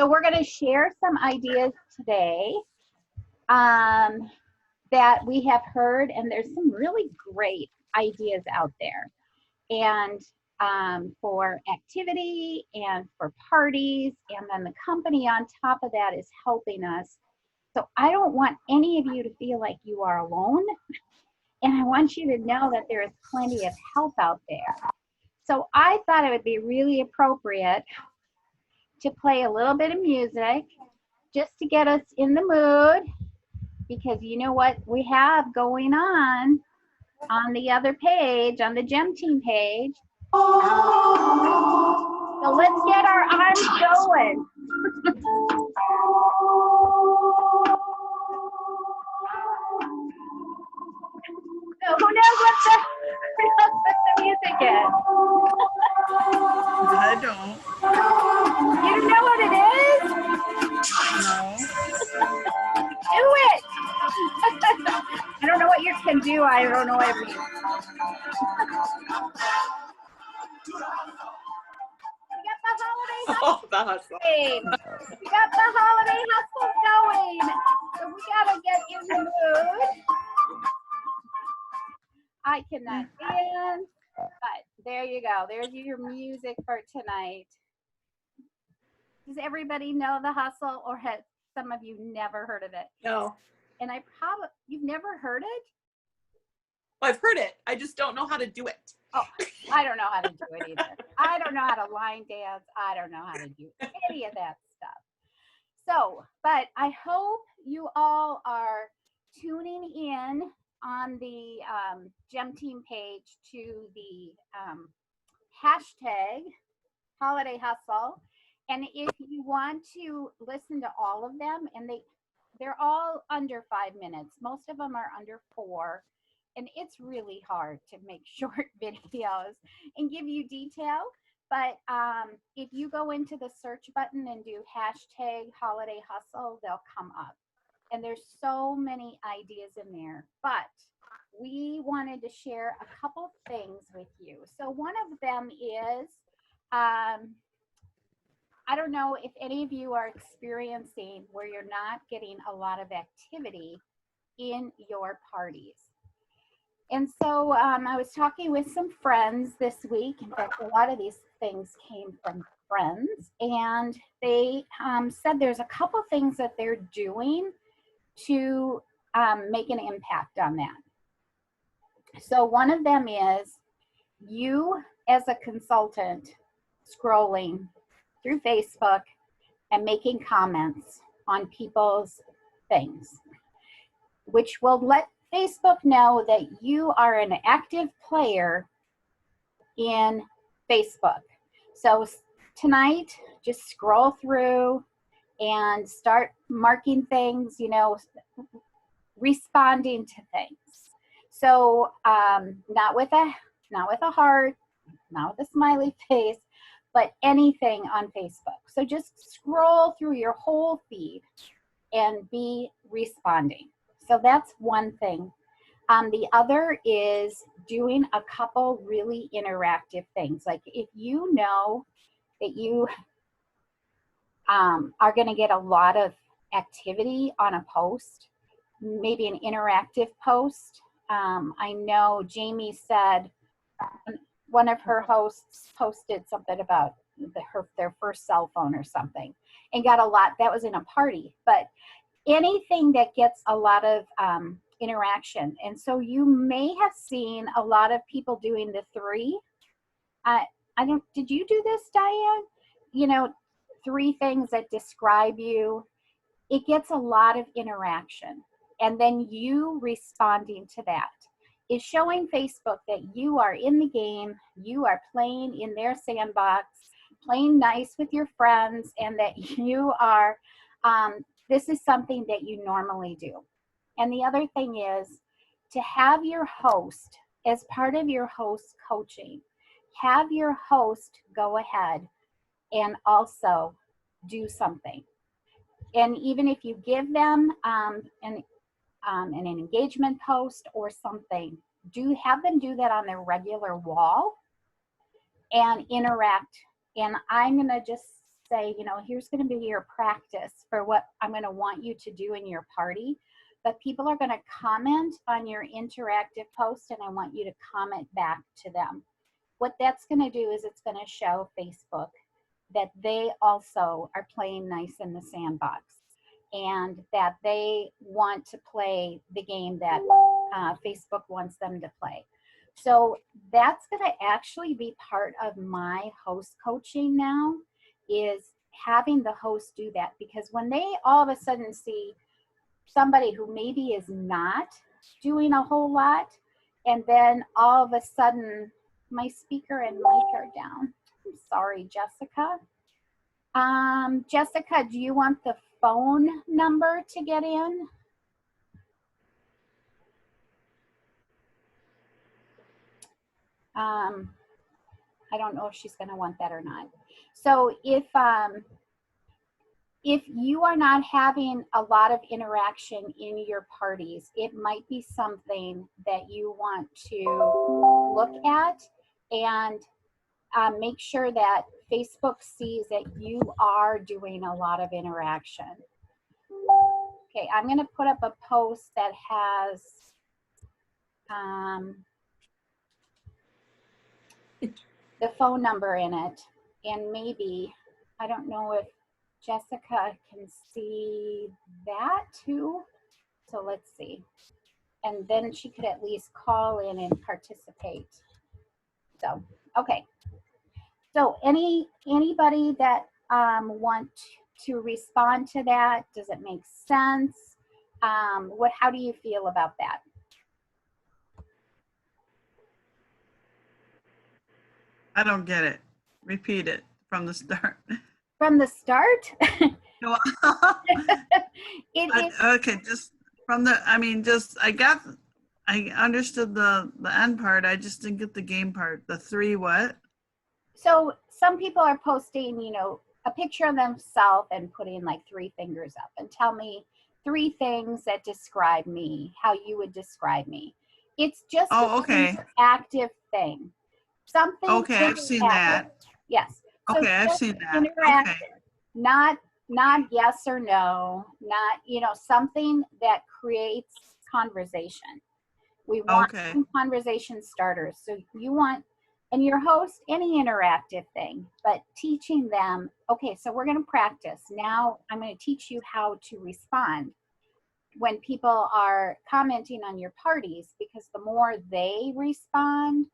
So we're going to share some ideas today that we have heard, and there's some really great ideas out there. And for activity and for parties, and then the company on top of that is helping us. So I don't want any of you to feel like you are alone, and I want you to know that there is plenty of help out there. So I thought it would be really appropriate to play a little bit of music just to get us in the mood, because you know what we have going on the other page, on the Gem Team page. So let's get our arms going. So who knows what the music is? I don't. You don't know what it is? No. Do it! I don't know what you can do. I don't know what it means. We got the holiday hustle. The hustle. We got the holiday hustle going. So we gotta get in the mood. I cannot dance, but there you go. There's your music for tonight. Does everybody know the hustle, or has some of you never heard of it? No. And you've never heard it? Well, I've heard it. I just don't know how to do it. Oh, I don't know how to do it either. I don't know how to line dance. I don't know how to do any of that stuff. So, but I hope you all are tuning in on the Gem Team page to the hashtag Holiday Hustle. And if you want to listen to all of them, and they're all under 5 minutes. Most of them are under 4. And it's really hard to make short videos and give you detail. But if you go into the search button and do hashtag Holiday Hustle, they'll come up. And there's so many ideas in there. But we wanted to share a couple things with you. So one of them is, I don't know if any of you are experiencing where you're not getting a lot of activity in your parties. And so I was talking with some friends this week. In fact, a lot of these things came from friends, and they said there's a couple things that they're doing to make an impact on that. So one of them is you as a consultant scrolling through Facebook and making comments on people's things, which will let Facebook know that you are an active player in Facebook. So tonight, just scroll through and start marking things, responding to things. So not with a heart, not with a smiley face, but anything on Facebook. So just scroll through your whole feed and be responding. So that's one thing. The other is doing a couple really interactive things. Like if you know that you are going to get a lot of activity on a post, maybe an interactive post. I know Jamie said one of her hosts posted something about their first cell phone or something and got a lot. That was in a party, but anything that gets a lot of interaction. And so you may have seen a lot of people doing the 3. Did you do this, Diane? 3 things that describe you. It gets a lot of interaction. And then you responding to that is showing Facebook that you are in the game, you are playing in their sandbox, playing nice with your friends, and that you are, this is something that you normally do. And the other thing is to have your host, as part of your host coaching, have your host go ahead and also do something. And even if you give them an engagement post or something, have them do that on their regular wall and interact. And I'm gonna just say, here's going to be your practice for what I'm going to want you to do in your party. But people are going to comment on your interactive post, and I want you to comment back to them. What that's going to do is it's going to show Facebook that they also are playing nice in the sandbox, and that they want to play the game that Facebook wants them to play. So that's going to actually be part of my host coaching now, is having the host do that. Because when they all of a sudden see somebody who maybe is not doing a whole lot, and then all of a sudden my speaker and mic are down. I'm sorry, Jessica. Jessica, do you want the phone number to get in? I don't know if she's going to want that or not. So if you are not having a lot of interaction in your parties, it might be something that you want to look at and make sure that Facebook sees that you are doing a lot of interaction. Okay, I'm going to put up a post that has the phone number in it, and maybe, I don't know if Jessica can see that too. So let's see. And then she could at least call in and participate. So, okay. So anybody that want to respond to that? Does it make sense? How do you feel about that? I don't get it. Repeat it from the start. From the start? No, It is. okay, just from the, I understood the end part. I just didn't get the game part. The 3 what? So some people are posting, a picture of themselves and putting like 3 fingers up and tell me 3 things that describe me, how you would describe me. It's just an active thing. Something. Okay, I've seen that. Yes. So okay, I've seen that. Interactive. Okay. Not yes or no, not, something that creates conversation. We want some conversation starters. So you want, and your host, any interactive thing, but teaching them, okay, so we're going to practice. Now I'm going to teach you how to respond when people are commenting on your parties, because the more they respond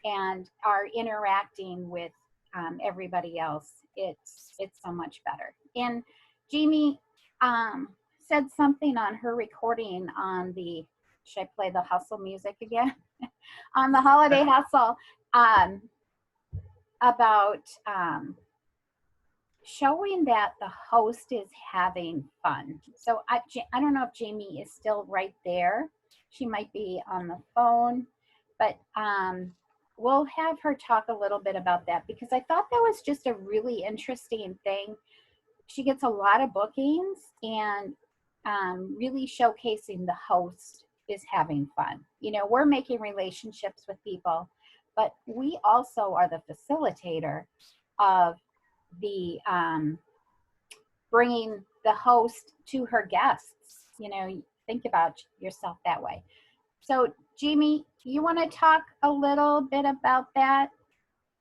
and are interacting with everybody else, it's so much better. And Jamie said something on her recording on the, should I play the hustle music again? On the holiday hustle, about showing that the host is having fun. So I don't know if Jamie is still right there. She might be on the phone, but we'll have her talk a little bit about that, because I thought that was just a really interesting thing. She gets a lot of bookings, and really showcasing the host is having fun. We're making relationships with people, but we also are the facilitator of the bringing the host to her guests. Think about yourself that way. So Jamie, you want to talk a little bit about that,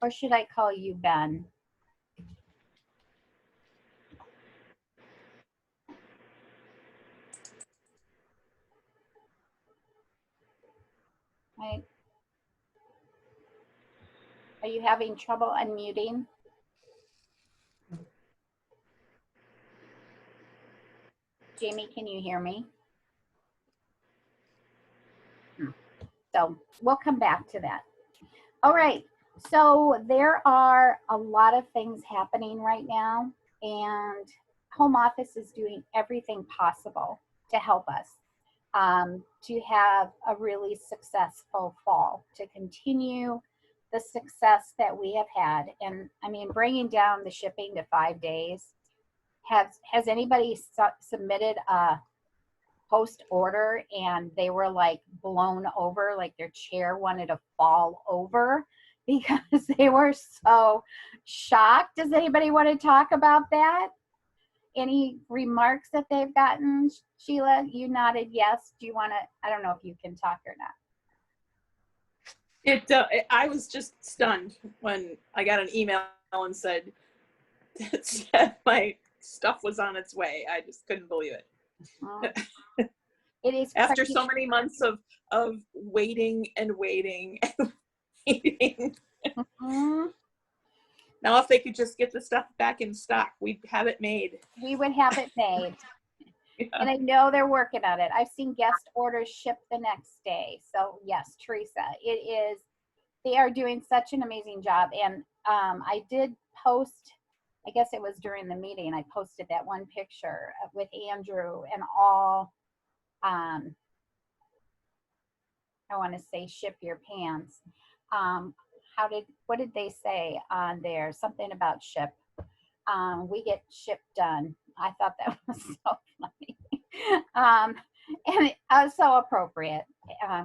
or should I call you Ben? Right. Are you having trouble unmuting? Jamie, can you hear me? So we'll come back to that. All right. So there are a lot of things happening right now, and home office is doing everything possible to help us to have a really successful fall, to continue the success that we have had. And I mean, bringing down the shipping to 5 days. Has anybody submitted a post order and they were like blown over, like their chair wanted to fall over because they were so shocked. Does anybody want to talk about that? Any remarks that they've gotten? Sheila, you nodded yes. Do you want to? I don't know if you can talk or not. I was just stunned when I got an email and said that my stuff was on its way. I just couldn't believe it. It is After crazy. so many months of waiting and waiting and waiting. Mhm. Now, if they could just get the stuff back in stock, we'd have it made. We would have it made. Yeah. And I know they're working on it. I've seen guest orders ship the next day. So yes, Teresa, they are doing such an amazing job. And I did post, I guess it was during the meeting, I posted that one picture with Andrew and all, I want to say ship your pants. What did they say on there? Something about ship. We get ship done. I thought that was so funny. And it was so appropriate.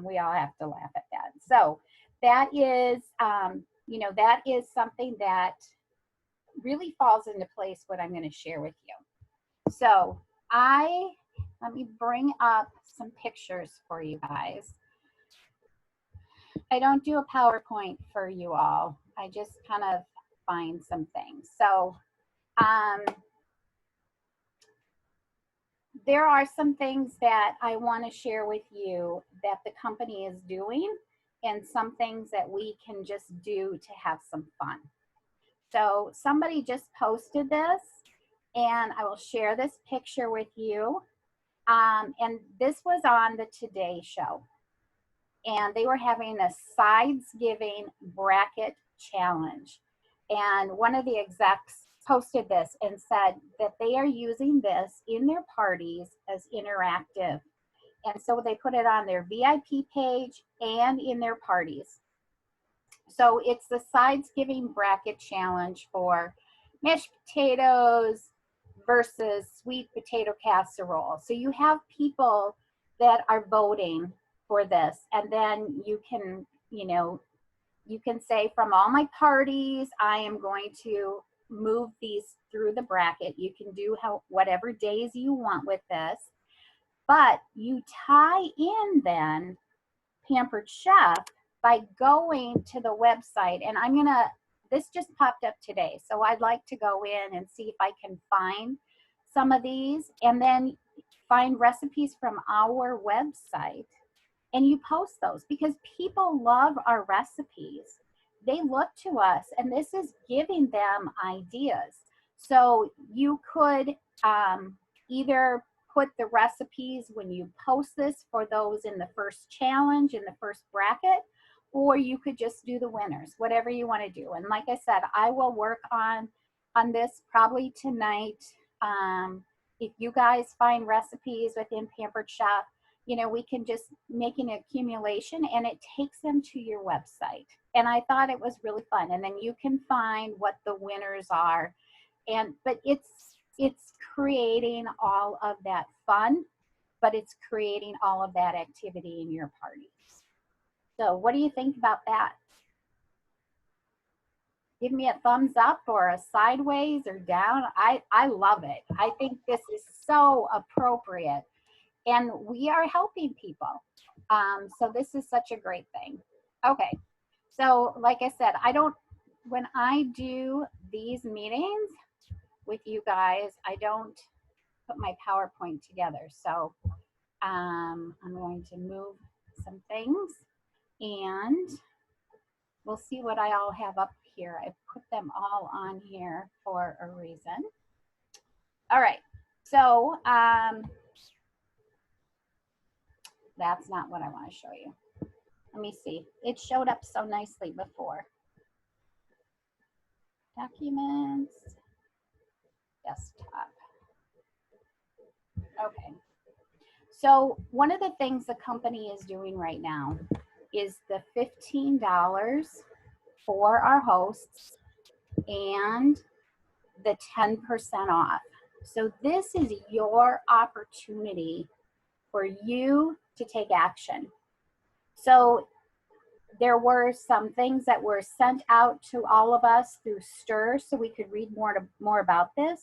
We all have to laugh at that. So that is, that is something that really falls into place what I'm going to share with you. So let me bring up some pictures for you guys. I don't do a PowerPoint for you all. I just kind of find some things. So there are some things that I want to share with you that the company is doing and some things that we can just do to have some fun. So somebody just posted this and I will share this picture with you. And this was on the Today Show. And they were having a sides giving bracket challenge. And one of the execs posted this and said that they are using this in their parties as interactive. And so they put it on their VIP page and in their parties. So it's the sides giving bracket challenge for mashed potatoes versus sweet potato casserole. So you have people that are voting for this, and then you can say from all my parties, I am going to move these through the bracket. You can do whatever days you want with this, but you tie in then Pampered Chef by going to the website. And this just popped up today, so I'd like to go in and see if I can find some of these and then find recipes from our website. And you post those because people love our recipes. They look to us and this is giving them ideas. So you could either put the recipes when you post this for those in the first challenge, in the first bracket, or you could just do the winners, whatever you want to do. And like I said, I will work on this probably tonight. If you guys find recipes within Pampered Chef, we can just make an accumulation and it takes them to your website. And I thought it was really fun. And then you can find what the winners are. But it's creating all of that fun, but it's creating all of that activity in your parties. So what do you think about that? Give me a thumbs up or a sideways or down. I love it. I think this is so appropriate. And we are helping people. So this is such a great thing. Okay. So like I said, when I do these meetings with you guys, I don't put my PowerPoint together. So I'm going to move some things and we'll see what I all have up here. I put them all on here for a reason. All right. So, that's not what I want to show you. Let me see. It showed up so nicely before. Documents, desktop. Okay. So one of the things the company is doing right now is the $15 for our hosts and the 10% off. So this is your opportunity for you to take action. So there were some things that were sent out to all of us through STIR so we could read more about this.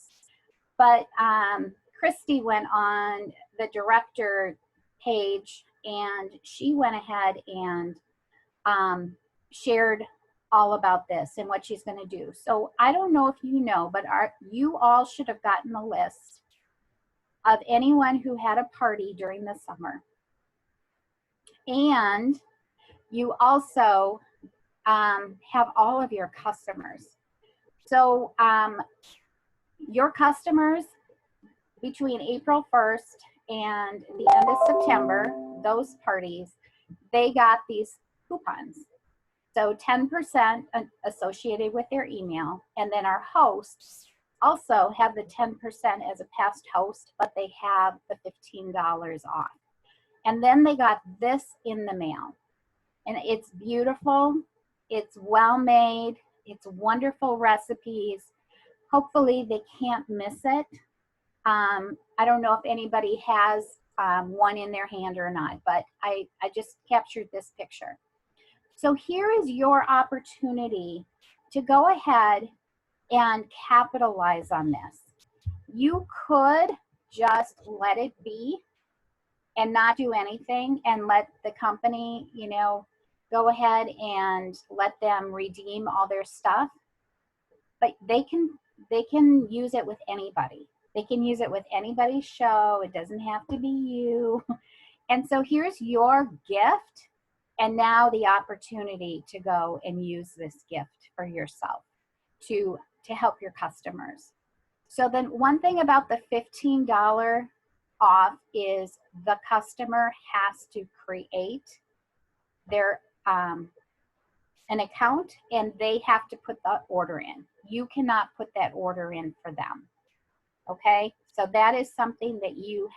But Christy went on the director page and she went ahead and shared all about this and what she's going to do. So I don't know if you know, but you all should have gotten a list of anyone who had a party during the summer. And you also have all of your customers. So your customers between April 1st and the end of September, those parties, they got these coupons. So 10% associated with their email. And then our hosts also have the 10% as a past host, but they have the $15 off. And then they got this in the mail. And it's beautiful. It's well made. It's wonderful recipes. Hopefully they can't miss it. I don't know if anybody has one in their hand or not, but I just captured this picture. So here is your opportunity to go ahead and capitalize on this. You could just let it be and not do anything and let the company, you know, go ahead and let them redeem all their stuff. But they can use it with anybody. They can use it with anybody's show. It doesn't have to be you. And so here's your gift. And now the opportunity to go and use this gift for yourself to help your customers. So then one thing about the $15 off is the customer has to create their an account and they have to put the order in. You cannot put that order in for them. Okay, so that is something that you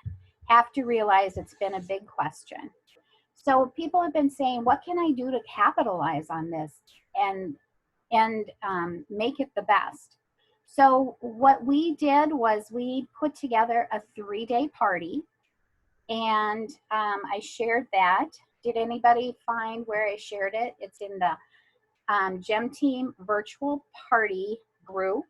have to realize. It's been a big question. So people have been saying, what can I do to capitalize on this and make it the best? So what we did was we put together a 3-day party and I shared that. Did anybody find where I shared it? It's in the Gem Team virtual party group.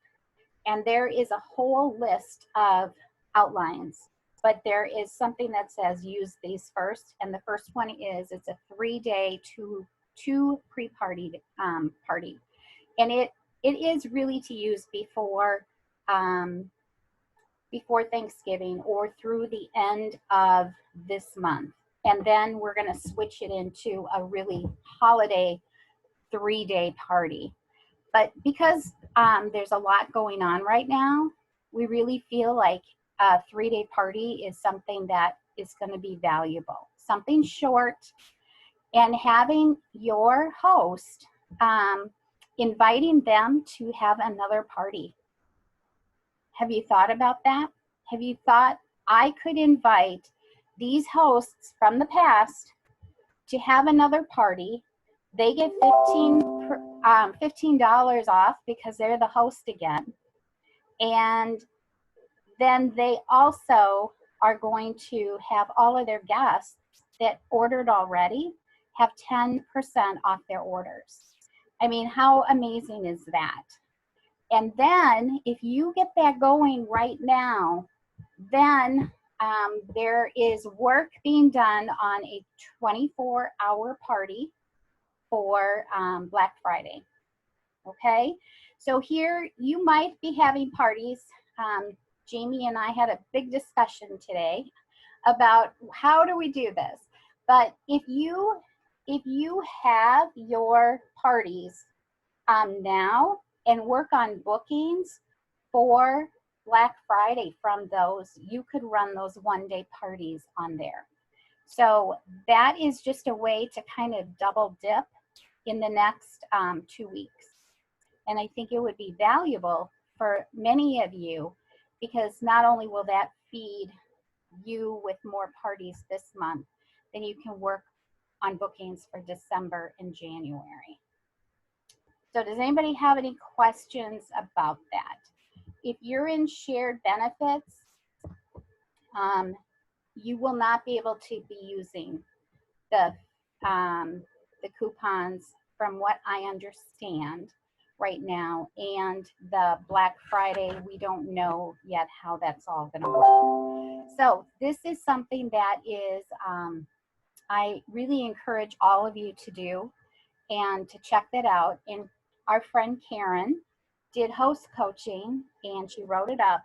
And there is a whole list of outlines, but there is something that says use these first. And the first one is, it's a 3-day, two pre-party party. And it is really to use before Thanksgiving or through the end of this month. And then we're going to switch it into a really holiday 3-day party. But because there's a lot going on right now, we really feel like a 3-day party is something that is going to be valuable. Something short, and having your host, inviting them to have another party. Have you thought about that? Have you thought I could invite these hosts from the past to have another party? They get $15 off because they're the host again. And then they also are going to have all of their guests that ordered already have 10% off their orders. I mean, how amazing is that? And then if you get that going right now, then there is work being done on a 24-hour party for Black Friday. Okay, so here you might be having parties. Jamie and I had a big discussion today about how do we do this. But if you have your parties now and work on bookings for Black Friday from those, you could run those 1-day parties on there. So that is just a way to kind of double dip in the next 2 weeks. And I think it would be valuable for many of you, because not only will that feed you with more parties this month, then you can work on bookings for December and January. So does anybody have any questions about that? If you're in shared benefits, you will not be able to be using the the coupons from what I understand right now. And the Black Friday, we don't know yet how that's all going to work. So this is something that is, I really encourage all of you to do and to check that out. And our friend Karen did host coaching and she wrote it up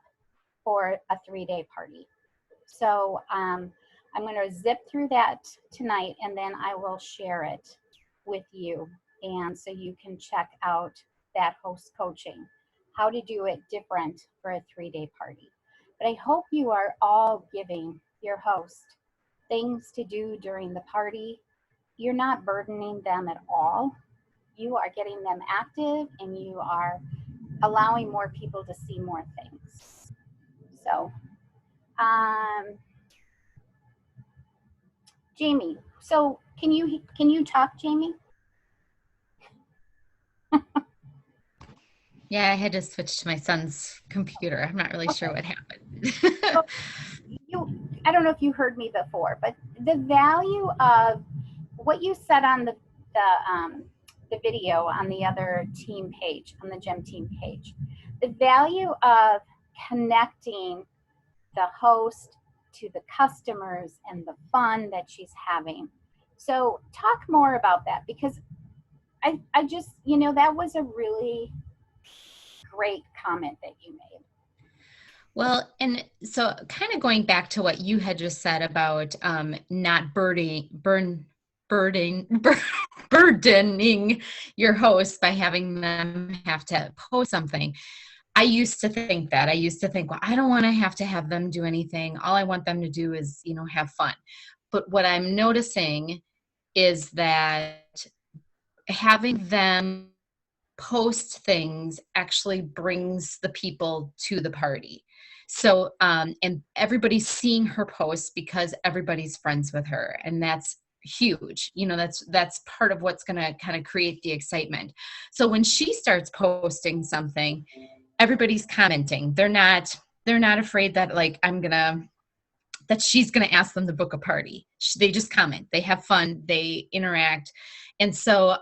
for a 3-day party. So I'm going to zip through that tonight and then I will share it with you. And so you can check out that host coaching, how to do it different for a 3-day party. But I hope you are all giving your host things to do during the party. You're not burdening them at all. You are getting them active and you are allowing more people to see more things. So, Jamie, so can you talk, Jamie? Yeah, I had to switch to my son's computer. I'm not really sure what happened. I don't know if you heard me before, but the value of what you said on the video on the other team page, on the GEM team page, the value of connecting the host to the customers and the fun that she's having. So talk more about that, because I just, that was a really great comment that you made. Well, and so kind of going back to what you had just said about not burdening your host by having them have to post something. I used to think that. I used to think, well, I don't want to have them do anything. All I want them to do is, have fun. But what I'm noticing is that having them post things actually brings the people to the party. So, and everybody's seeing her post because everybody's friends with her. And that's huge. That's part of what's going to kind of create the excitement. So when she starts posting something, everybody's commenting. They're not afraid that that she's going to ask them to book a party. They just comment, they have fun, they interact. And so,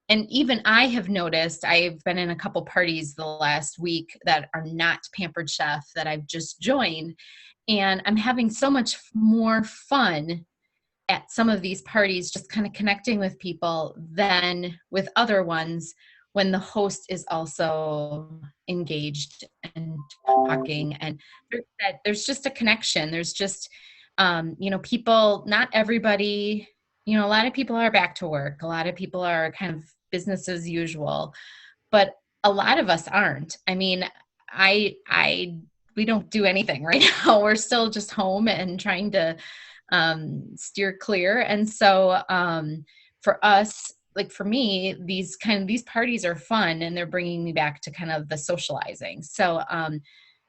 and even I have noticed, I've been in a couple parties the last week that are not Pampered Chef that I've just joined, and I'm having so much more fun at some of these parties, just kind of connecting with people than with other ones when the host is also engaged and talking, and there's just a connection. There's just, people, not everybody, a lot of people are back to work. A lot of people are kind of business as usual, but a lot of us aren't. I mean, we don't do anything right now. We're still just home and trying to steer clear. And so for us, like for me, these parties are fun and they're bringing me back to kind of the socializing. So,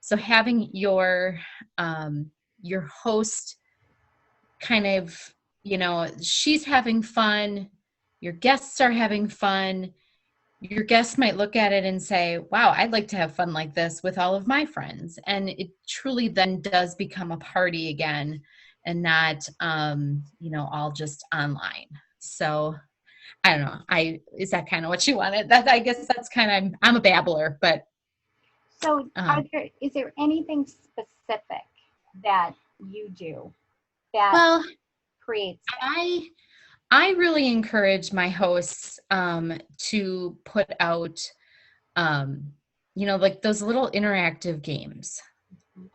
so having your host kind of, she's having fun, your guests are having fun. Your guests might look at it and say, wow, I'd like to have fun like this with all of my friends. And it truly then does become a party again and not, all just online. So I don't know. Is that kind of what you wanted? I guess that's kind of, I'm a babbler, but. So is there anything specific that you do that creates that? I really encourage my hosts to put out, like those little interactive games.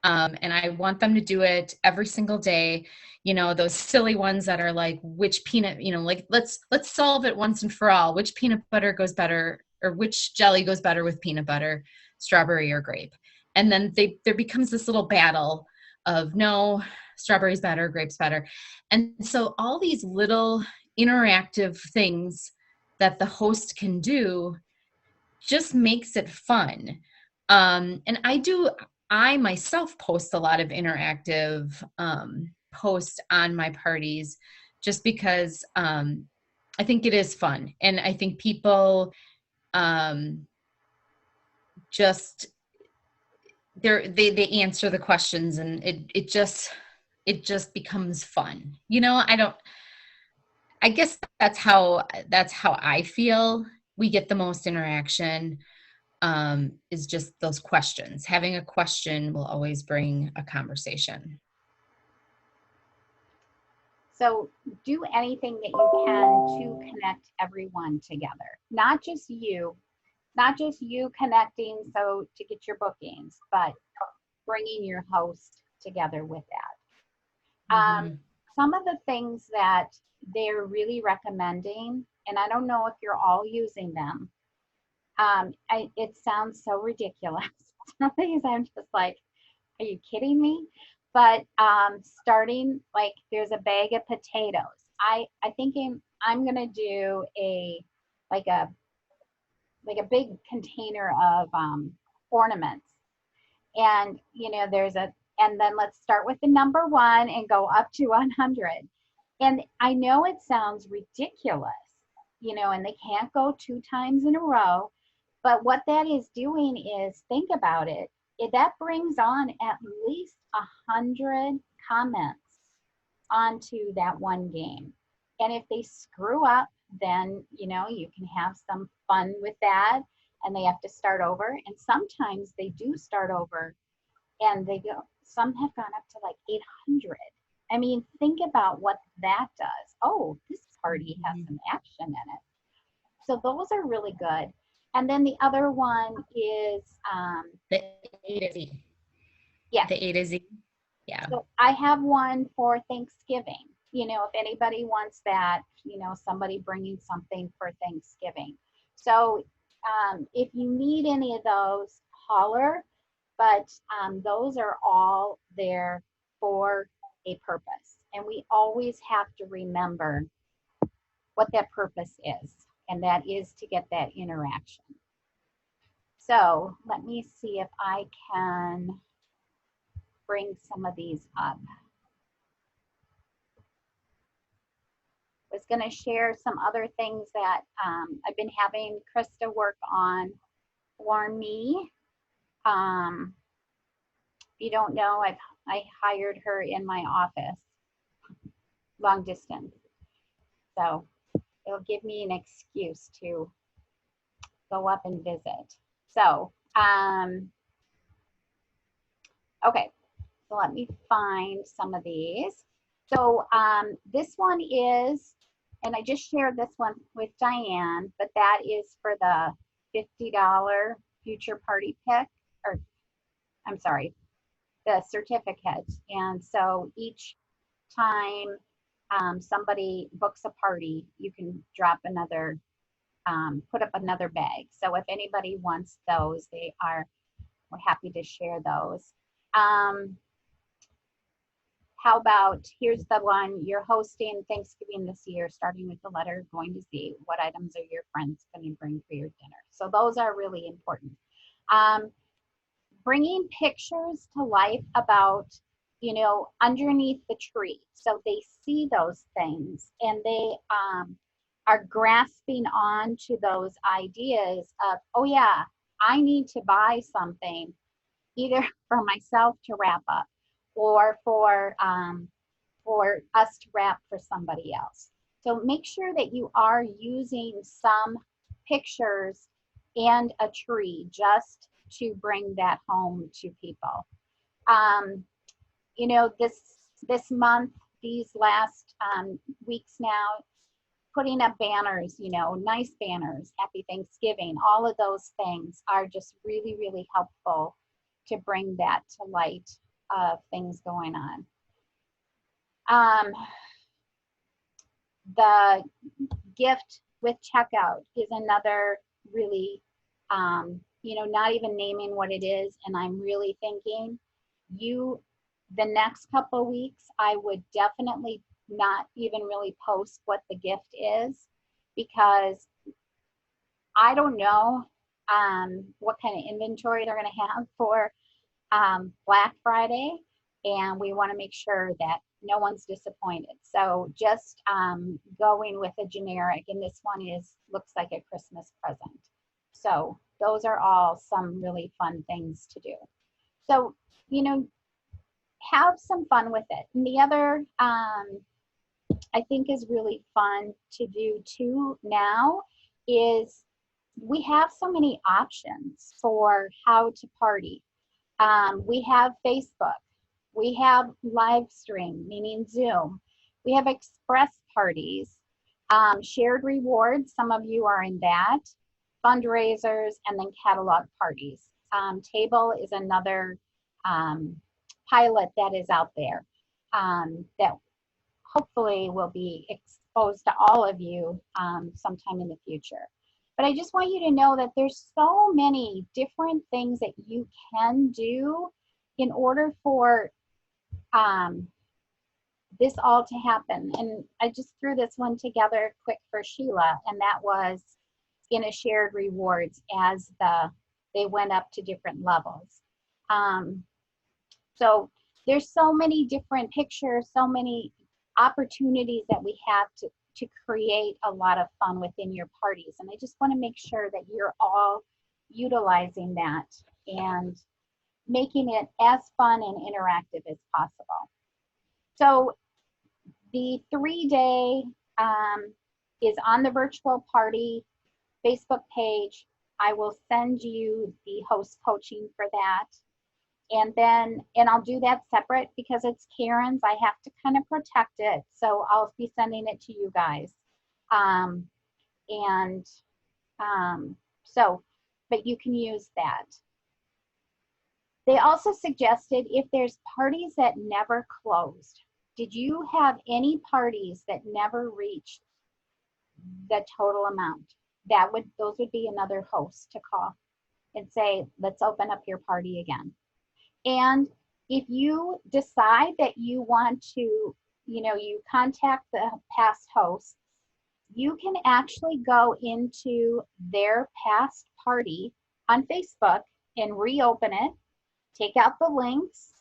And I want them to do it every single day. Those silly ones that are like, which peanut, like let's solve it once and for all. Which peanut butter goes better, or which jelly goes better with peanut butter, strawberry or grape? And then there becomes this little battle of no, strawberry's better, grape's better. And so all these little interactive things that the host can do just makes it fun. And I myself post a lot of interactive posts on my parties just because I think it is fun. And I think people just, they answer the questions and it just becomes fun. I guess that's how I feel. We get the most interaction, is just those questions. Having a question will always bring a conversation. So do anything that you can to connect everyone together, not just you connecting so to get your bookings, but bringing your host together with that. Mhm. Some of the things that they're really recommending, and I don't know if you're all using them. It sounds so ridiculous. Some things I'm just like, are you kidding me? But starting like there's a bag of potatoes. I think I'm gonna do like a like a big container of ornaments, and and then let's start with the number one and go up to 100. And I know it sounds ridiculous, and they can't go 2 times in a row, but what that is doing is, think about it, that brings on at least 100 comments onto that one game. And if they screw up, then you can have some fun with that, and they have to start over. And sometimes they do start over, and some have gone up to like 800. I mean, think about what that does. Oh, this party has some action in it. So those are really good. And then the other one is, The A to Z. yeah. The A to Z. Yeah. So I have one for Thanksgiving. If anybody wants that, somebody bringing something for Thanksgiving. So if you need any of those, holler. But those are all there for a purpose. And we always have to remember what that purpose is, and that is to get that interaction. So let me see if I can bring some of these up. I was going to share some other things that I've been having Krista work on for me. If you don't know, I hired her in my office, long distance. So it'll give me an excuse to go up and visit. So, okay, so let me find some of these. So this one is, and I just shared this one with Diane, but that is for the $50 future party pick, or I'm sorry, the certificate. And so each time somebody books a party, you can drop another, put up another bag. So if anybody wants those, we're happy to share those. How about, here's the one, you're hosting Thanksgiving this year, starting with the letter going to Z. What items are your friends going to bring for your dinner? So those are really important. Bringing pictures to life about, underneath the tree. So they see those things, and they are grasping on to those ideas of, oh yeah, I need to buy something either for myself to wrap up, or for us to wrap for somebody else. So make sure that you are using some pictures and a tree just to bring that home to people. This month, these last weeks now, putting up banners, nice banners, Happy Thanksgiving, all of those things are just really, really helpful to bring that to light of things going on. The gift with checkout is another really, not even naming what it is. And I'm really thinking the next couple of weeks, I would definitely not even really post what the gift is, because I don't know what kind of inventory they're going to have for Black Friday, and we want to make sure that no one's disappointed. So just going with a generic, and this one looks like a Christmas present. So those are all some really fun things to do. So, have some fun with it. And the other I think is really fun to do too now is we have so many options for how to party. We have Facebook. We have live stream, meaning Zoom. We have express parties, shared rewards. Some of you are in that, fundraisers, and then catalog parties. Table is another pilot that is out there that hopefully will be exposed to all of you sometime in the future. But I just want you to know that there's so many different things that you can do in order for this all to happen. And I just threw this one together quick for Sheila, and that was in a shared rewards as they went up to different levels. So there's so many different pictures, so many opportunities that we have to create a lot of fun within your parties. And I just want to make sure that you're all utilizing that and making it as fun and interactive as possible. So the 3-day is on the virtual party Facebook page. I will send you the host coaching for that. And I'll do that separate because it's Karen's. I have to kind of protect it. So I'll be sending it to you guys. But you can use that. They also suggested if there's parties that never closed. Did you have any parties that never reached the total amount? Those would be another host to call and say, let's open up your party again. And if you decide that you want to, you contact the past hosts, you can actually go into their past party on Facebook and reopen it, take out the links,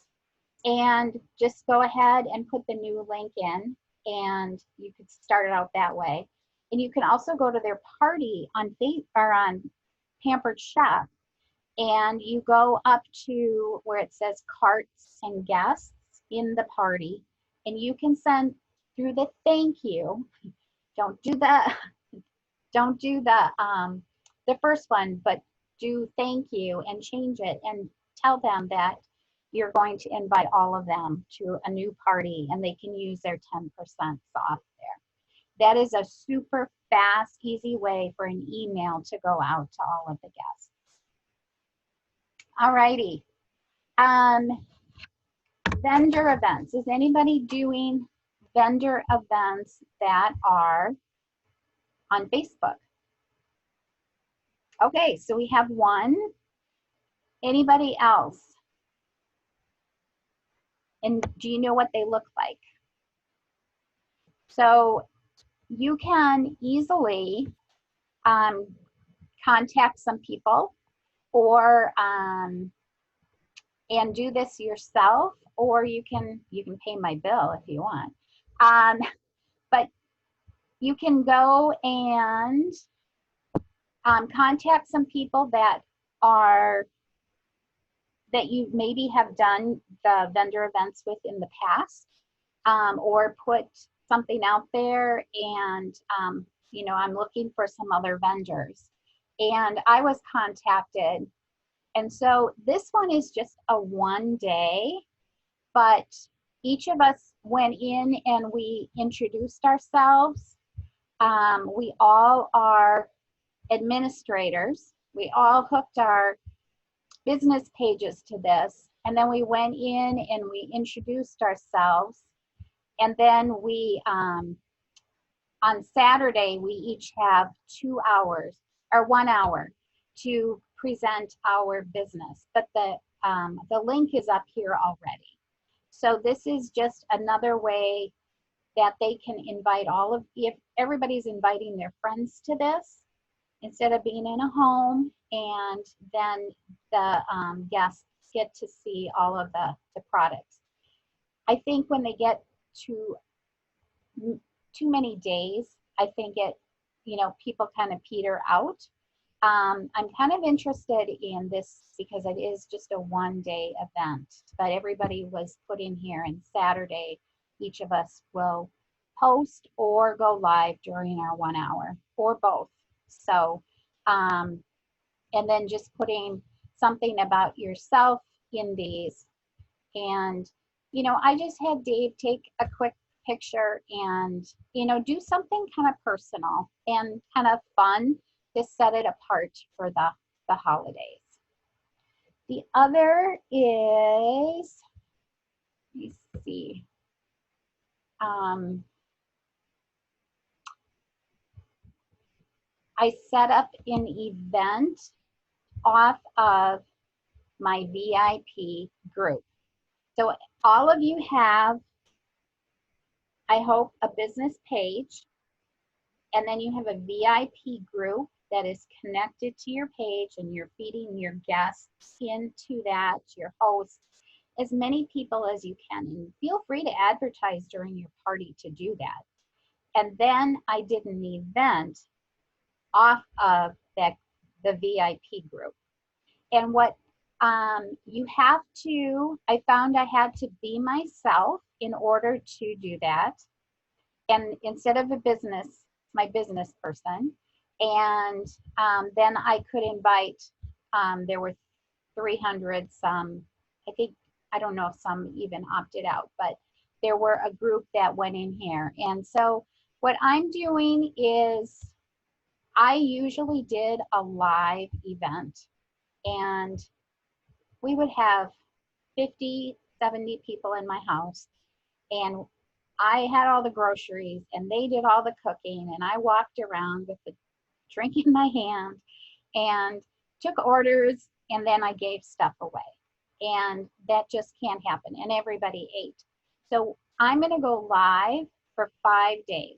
and just go ahead and put the new link in, and you could start it out that way. And you can also go to their party on Pampered Chef, and you go up to where it says carts and guests in the party, and you can send through the thank you. Don't do the first one, but do thank you and change it and tell them that you're going to invite all of them to a new party and they can use their 10% off there. That is a super fast, easy way for an email to go out to all of the guests. All righty. Vendor events. Is anybody doing vendor events that are on Facebook? Okay, so we have one. Anybody else? And do you know what they look like? So you can easily contact some people or and do this yourself, or you can pay my bill if you want. But you can go and contact some people that you maybe have done the vendor events with in the past, or put something out there and I'm looking for some other vendors. And I was contacted. And so this one is just a 1 day, but each of us went in and we introduced ourselves. We all are administrators. We all hooked our business pages to this. And then we went in and we introduced ourselves. And then we, on Saturday, we each have 2 hours or 1 hour to present our business. But the link is up here already. So this is just another way that they can invite if everybody's inviting their friends to this, instead of being in a home, and then the guests get to see all of the products. I think when they get to too many days, I think people kind of peter out. I'm kind of interested in this because it is just a 1 day event, but everybody was put in here, and Saturday, each of us will post or go live during our 1 hour or both. So, and then just putting something about yourself in these. And, you know, I just had Dave take a quick picture and, you know, do something kind of personal and kind of fun to set it apart for the holidays. The other is, let me see. I set up an event off of my VIP group. So all of you have, I hope, a business page, and then you have a VIP group that is connected to your page, and you're feeding your guests into that, your hosts, as many people as you can. And feel free to advertise during your party to do that. And then I did an event off of the VIP group. And what you have to, I found I had to be myself in order to do that. And instead of my business person. And then I could invite, there were 300 some, I think, I don't know if some even opted out, but there were a group that went in here. And so what I'm doing is I usually did a live event, and we would have 50, 70 people in my house, and I had all the groceries and they did all the cooking, and I walked around with the drink in my hand and took orders, and then I gave stuff away. And that just can't happen, and everybody ate. So I'm going to go live for 5 days.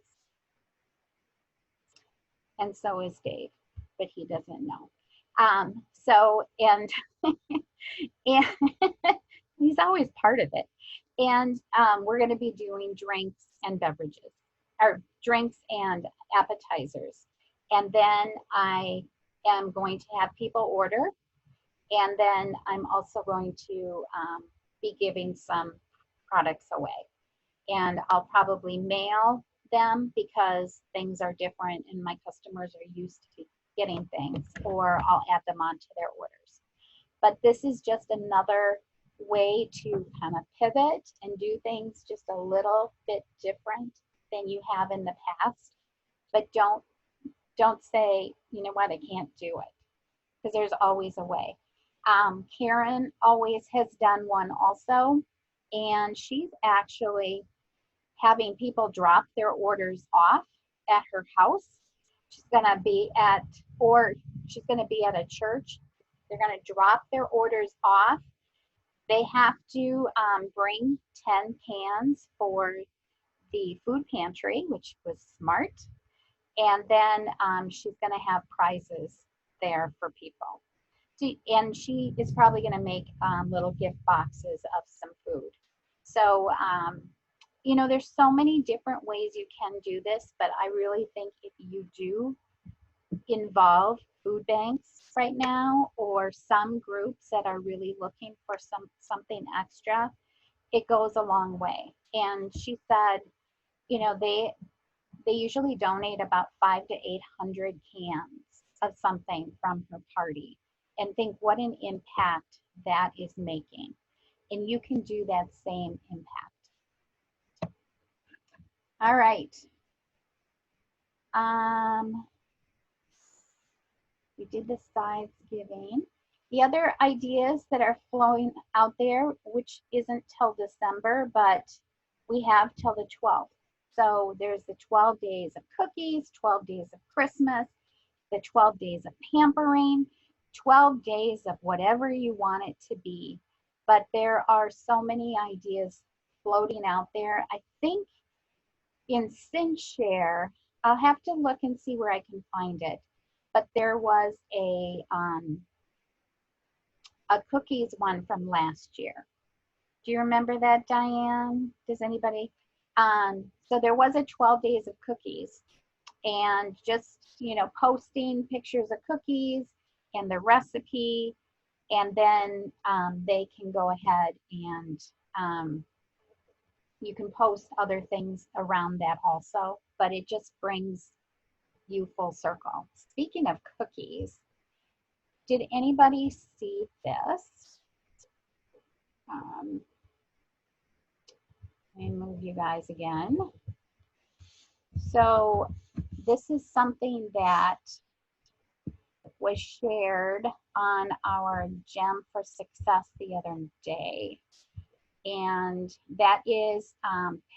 And so is Dave, but he doesn't know. And he's always part of it. And we're going to be doing drinks and beverages, or drinks and appetizers. And then I am going to have people order. And then I'm also going to be giving some products away. And I'll probably mail them because things are different and my customers are used to getting things, or I'll add them onto their orders. But this is just another way to kind of pivot and do things just a little bit different than you have in the past. But don't say, you know what, I can't do it, because there's always a way. Karen always has done one also, and she's actually having people drop their orders off at her house. She's gonna be at a church. They're gonna drop their orders off. They have to bring 10 cans for the food pantry, which was smart. And then she's gonna have prizes there for people. And she is probably gonna make little gift boxes of some food. So, you know, there's so many different ways you can do this, but I really think if you do involve food banks right now, or some groups that are really looking for something extra, it goes a long way. And she said, you know, they usually donate about 500 to 800 cans of something from her party, and think what an impact that is making. And you can do that same impact. All right. We did the sides giving. The other ideas that are flowing out there, which isn't till December, but we have till the 12th. So there's the 12 days of cookies, 12 days of Christmas, the 12 days of pampering, 12 days of whatever you want it to be. But there are so many ideas floating out there. I think in SynShare, I'll have to look and see where I can find it. But there was a cookies one from last year. Do you remember that, Diane? Does anybody? So there was a 12 days of cookies, and just, you know, posting pictures of cookies and the recipe, and then they can go ahead and You can post other things around that also, but it just brings you full circle. Speaking of cookies, did anybody see this? Let me move you guys again. So this is something that was shared on our Gem for Success the other day. And that is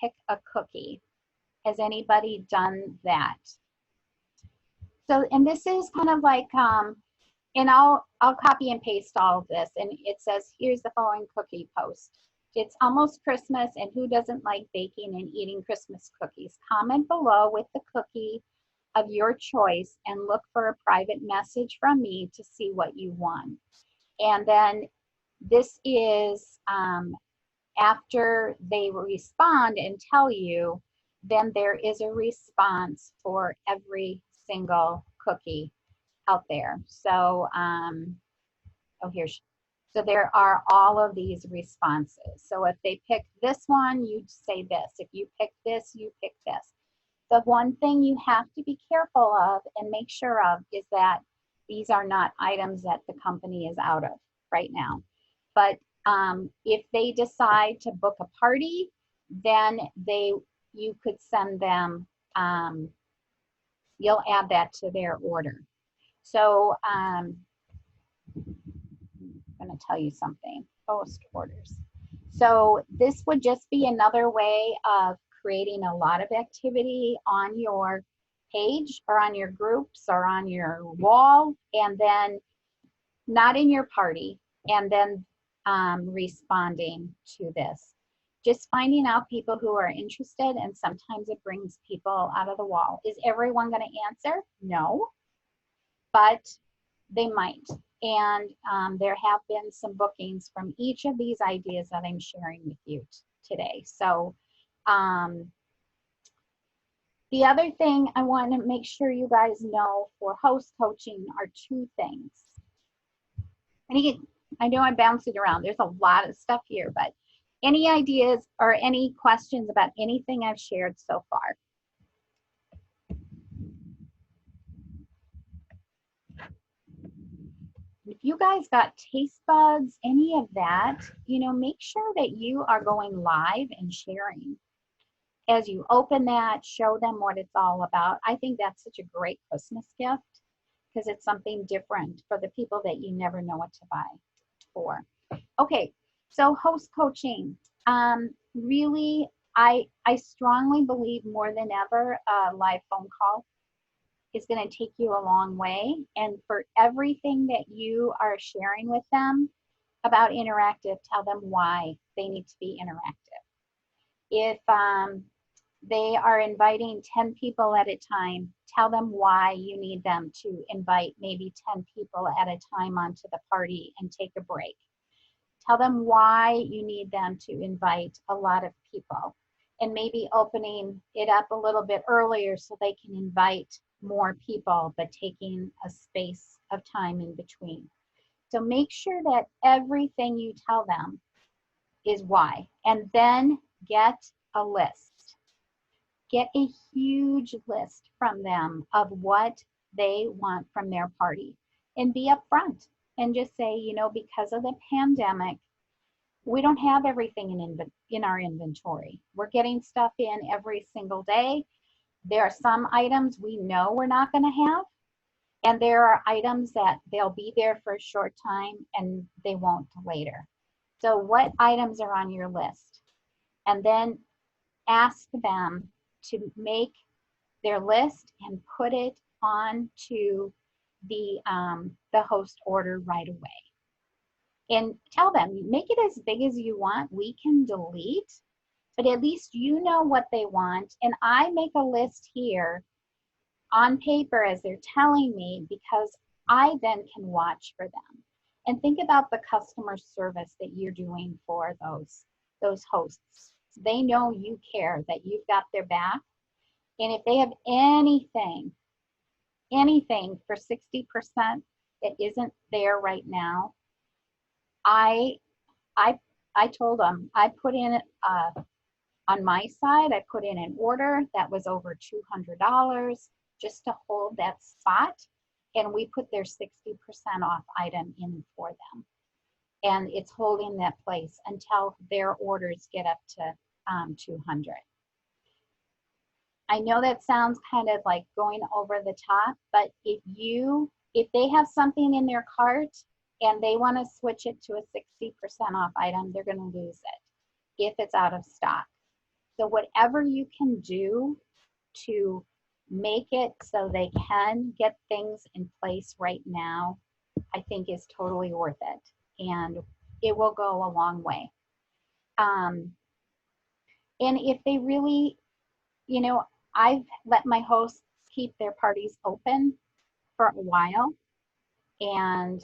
pick a cookie. Has anybody done that? So, and this is kind of like, and I'll copy and paste all of this. And it says, here's the following cookie post. It's almost Christmas, and who doesn't like baking and eating Christmas cookies? Comment below with the cookie of your choice and look for a private message from me to see what you won. And then this is after they respond and tell you, then there is a response for every single cookie out there. So, so there are all of these responses. So if they pick this one, you say this. If you pick this, you pick this. The one thing you have to be careful of and make sure of is that these are not items that the company is out of right now. But if they decide to book a party, then you could send them, you'll add that to their order. So I'm going to tell you something, post orders. So this would just be another way of creating a lot of activity on your page or on your groups or on your wall, and then not in your party, and then responding to this. Just finding out people who are interested, and sometimes it brings people out of the wall. Is everyone going to answer? No, but they might. And there have been some bookings from each of these ideas that I'm sharing with you today. So the other thing I want to make sure you guys know for host coaching are two things. And again, I know I'm bouncing around. There's a lot of stuff here, but any ideas or any questions about anything I've shared so far? If you guys got taste buds, any of that, make sure that you are going live and sharing. As you open that, show them what it's all about. I think that's such a great Christmas gift because it's something different for the people that you never know what to buy for. Okay, so host coaching. Really, I strongly believe more than ever a live phone call is going to take you a long way. And for everything that you are sharing with them about interactive, tell them why they need to be interactive. If they are inviting 10 people at a time, tell them why you need them to invite maybe 10 people at a time onto the party and take a break. Tell them why you need them to invite a lot of people, and maybe opening it up a little bit earlier so they can invite more people, but taking a space of time in between. So make sure that everything you tell them is why, and then get a list. Get a huge list from them of what they want from their party, and be upfront and just say, because of the pandemic, we don't have everything in our inventory. We're getting stuff in every single day. There are some items we know we're not going to have, and there are items that they'll be there for a short time and they won't later. So what items are on your list? And then ask them to make their list and put it onto the host order right away. And tell them, make it as big as you want. We can delete, but at least you know what they want. And I make a list here on paper as they're telling me, because I then can watch for them. And think about the customer service that you're doing for those hosts. They know you care, that you've got their back. And if they have anything for 60% that isn't there right now, I told them, I put in On my side, I put in an order that was over $200 just to hold that spot. And we put their 60% off item in for them. And it's holding that place until their orders get up to 200. I know that sounds kind of like going over the top, but if they have something in their cart and they want to switch it to a 60% off item, they're going to lose it if it's out of stock. So whatever you can do to make it so they can get things in place right now, I think is totally worth it. And it will go a long way. And if they really, I've let my hosts keep their parties open for a while, and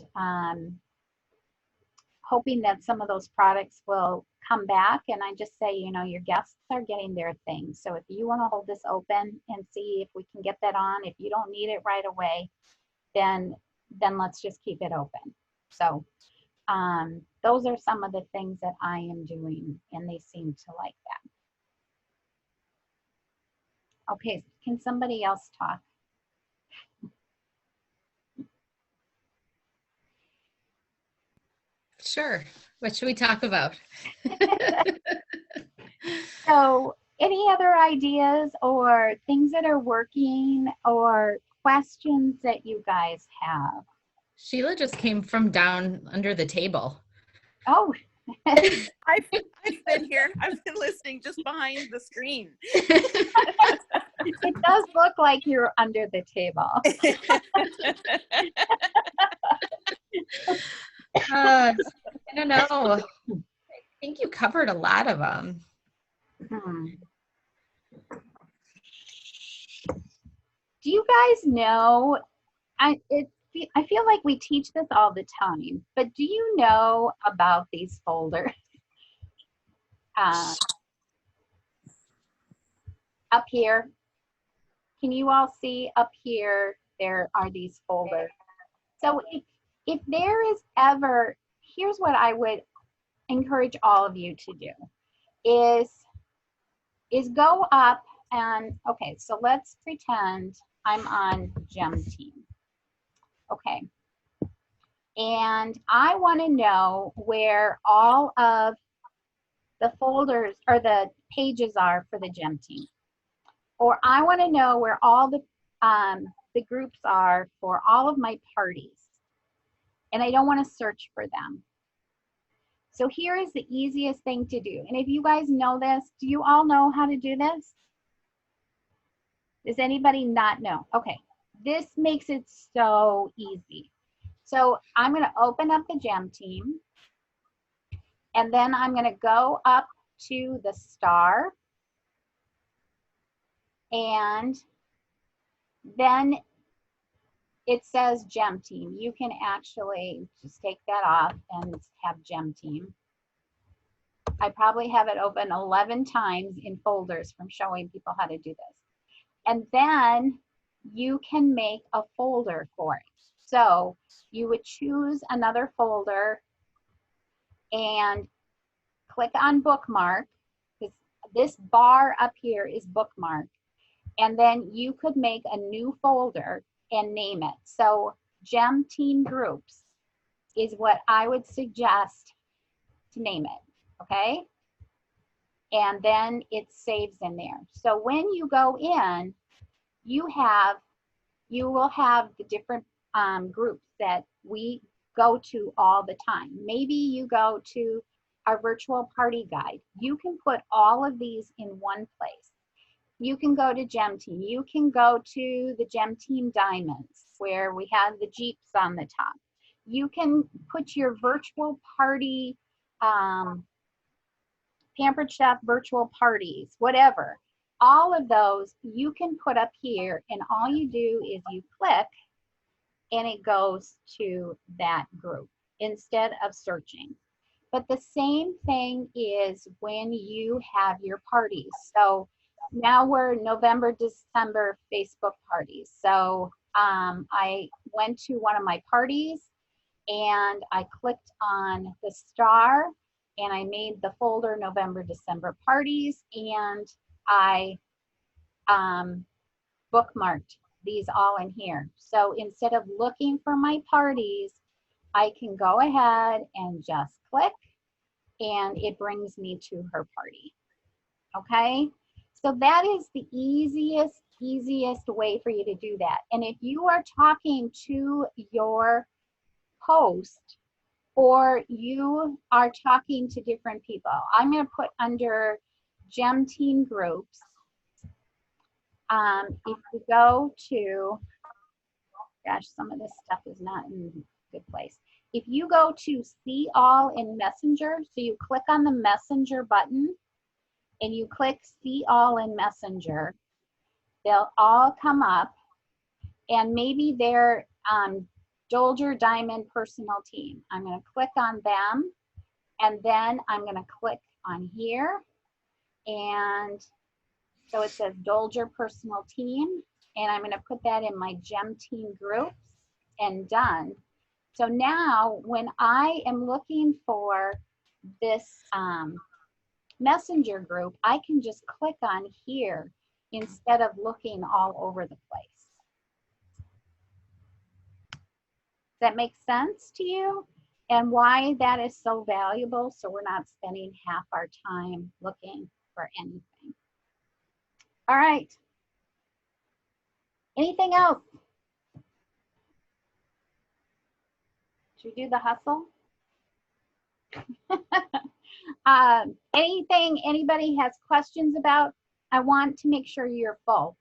hoping that some of those products will come back. And I just say, your guests are getting their things. So if you want to hold this open and see if we can get that on, if you don't need it right away, then let's just keep it open. So those are some of the things that I am doing, and they seem to like that. Okay, can somebody else talk? Sure. What should we talk about? So any other ideas or things that are working or questions that you guys have? Sheila just came from down under the table. Oh, I've been here. I've been listening just behind the screen. it does look like you're under the table. I don't know. I think you covered a lot of them. Do you guys know, I feel like we teach this all the time, but do you know about these folders? Up here, can you all see up here, there are these folders. So if there is ever, here's what I would encourage all of you to do, is go up and, okay, so let's pretend I'm on Gem Team. Okay. And I want to know where all of the folders or the pages are for the Gem Team. Or I want to know where all the groups are for all of my parties. And I don't want to search for them. So here is the easiest thing to do. And if you guys know this, do you all know how to do this? Does anybody not know? Okay, this makes it so easy. So I'm going to open up the Gem Team, and then I'm going to go up to the star, and then it says Gem Team. You can actually just take that off and have Gem Team. I probably have it open 11 times in folders from showing people how to do this. And then you can make a folder for it. So you would choose another folder and click on bookmark. This bar up here is bookmark. And then you could make a new folder and name it. So Gem Team Groups is what I would suggest to name it, okay? And then it saves in there. So when you go in, you will have the different groups that we go to all the time. Maybe you go to our virtual party guide. You can put all of these in one place. You can go to Gem Team. You can go to the Gem Team Diamonds, where we have the Jeeps on the top. You can put your virtual party, Pampered Chef virtual parties, whatever. All of those you can put up here, and all you do is you click and it goes to that group instead of searching. But the same thing is when you have your parties. So now we're November, December Facebook parties. So I went to one of my parties and I clicked on the star and I made the folder November, December parties, and I bookmarked these all in here. So instead of looking for my parties, I can go ahead and just click, and it brings me to her party. Okay, so that is the easiest way for you to do that. And if you are talking to your host, or you are talking to different people, I'm going to put under Gem Team groups. If you go to, gosh, some of this stuff is not in a good place. If you go to see all in Messenger, so you click on the Messenger button and you click see all in Messenger, they'll all come up, and maybe they're Dolger Diamond Personal Team. I'm going to click on them, and then I'm going to click on here, and so it says Dolger Personal Team, and I'm going to put that in my Gem Team groups, and done. So now when I am looking for this Messenger group, I can just click on here instead of looking all over the place. Does that make sense to you? And why that is so valuable, so we're not spending half our time looking for anything. All right. Anything else? Should we do the hustle? Anything anybody has questions about? I want to make sure you're full.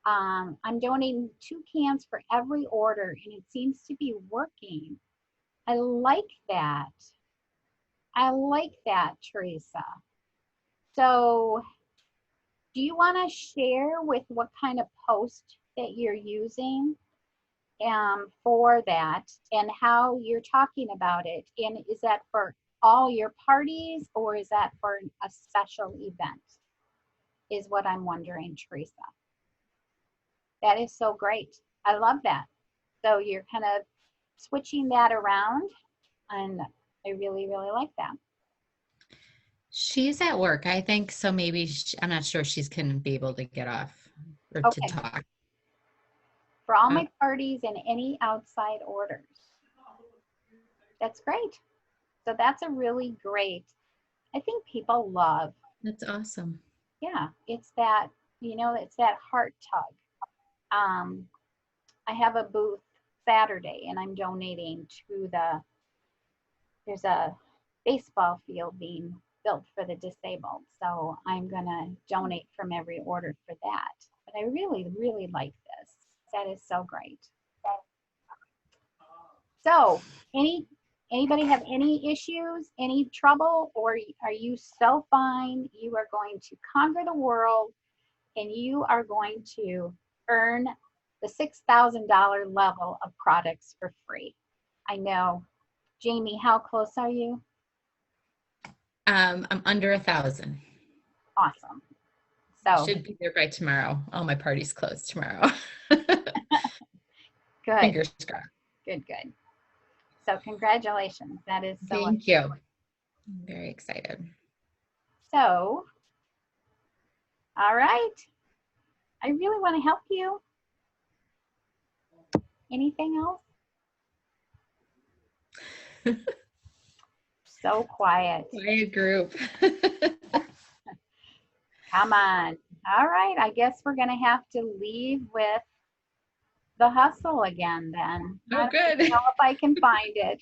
I'm donating 2 cans for every order, and it seems to be working. I like that. I like that, Teresa. So do you want to share with what kind of post that you're using for that, and how you're talking about it? And is that for all your parties, or is that for a special event? Is what I'm wondering, Teresa. That is so great. I love that. So you're kind of switching that around, and I really, really like that. She's at work, I think, so maybe I'm not sure she's going to be able to get off or Okay. to talk. For all my parties and any outside orders. That's great. So that's a really great, I think people love. That's awesome. Yeah, it's that, you know, it's that heart tug. I have a booth Saturday, and I'm donating to there's a baseball field being built for the disabled. So I'm gonna donate from every order for that. But I really, really like this. That is so great. So anybody have any issues, any trouble, or are you so fine? You are going to conquer the world, and you are going to earn the $6,000 level of products for free. I know. Jamie, how close are you? I'm under 1,000. Awesome. So Should be there by tomorrow. All my parties close tomorrow. good, Fingers crossed. good. So congratulations. That is so Thank you. I'm very excited. So, all right. I really want to help you. Anything else? So quiet. Quiet group. Come on. All right. I guess we're going to have to leave with the hustle again then. Oh, I don't good. know if I can find it.